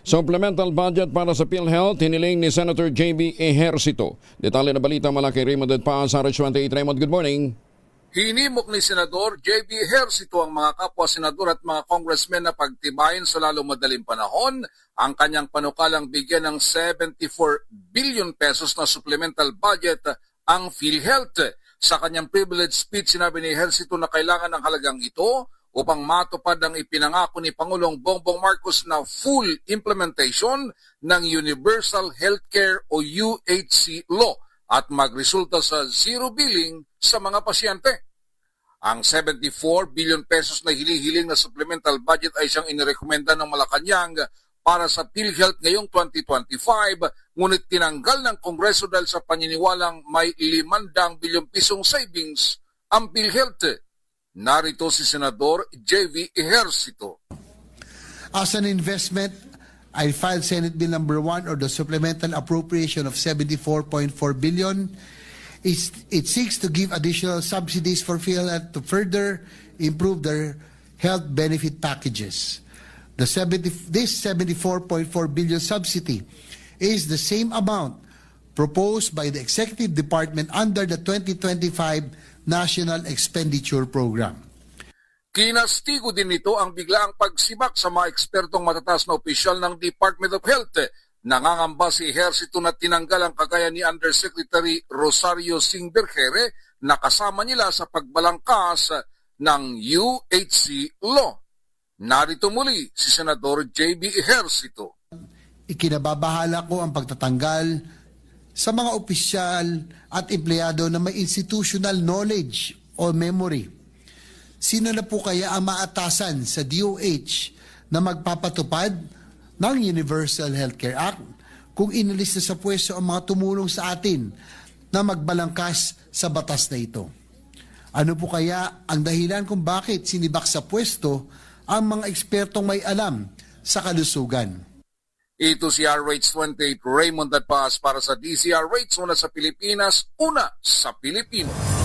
Supplemental budget para sa PhilHealth, hiniling ni Senator J.B. Ejercito. Detalye na balita mula kay Raymond Edpa sa RH28. Raymond, good morning. Hinimok ni Senador J.B. Ejercito ang mga kapwa-senador at mga congressmen na pagtibayin sa lalo madaling panahon ang kanyang panukalang bigyan ng 74 billion pesos na supplemental budget ang PhilHealth. Sa kanyang privilege speech, sinabi ni Ejercito na kailangan ng halagang ito upang matupad ang ipinangako ni Pangulong Bongbong Marcos na full implementation ng Universal Healthcare o UHC law at magresulta sa zero billing sa mga pasyente. Ang 74 billion pesos na hinihiling na supplemental budget ay siyang inirekomenda ng Malacanang para sa PhilHealth ngayong 2025, ngunit tinanggal ng Kongreso dahil sa paniniwalang may 500 bilyong pisong savings ang PhilHealth. Narito si Senador J.B. Ejercito. As an investment, I filed Senate Bill number 1 or the supplemental appropriation of 74.4 billion. It seeks to give additional subsidies for PhilHealth to further improve their health benefit packages. This 74.4 billion subsidy is the same amount proposed by the Executive Department under the 2025 National Expenditure Program. Kinastigo din nito ang biglaang pagsibak sa mga ekspertong matataas na opisyal ng Department of Health. Nangangamba si Ejercito na tinanggal ang kagaya ni Undersecretary Rosario Singbergere na kasama nila sa pagbalangkas ng UHC law. Narito muli si Senador J.B. Ejercito. Ikinababahala ko ang pagtatanggal sa mga opisyal at empleyado na may institutional knowledge o memory. Sino na po kaya ang maatasan sa DOH na magpapatupad ng Universal Healthcare Act kung inalis na sa pwesto ang mga tumulong sa atin na magbalangkas sa batas na ito? Ano po kaya ang dahilan kung bakit sinibak sa pwesto ang mga ekspertong may alam sa kalusugan? Ito si RH28 Raymond Adpas para sa DCRH, una sa Pilipinas, una sa Pilipino.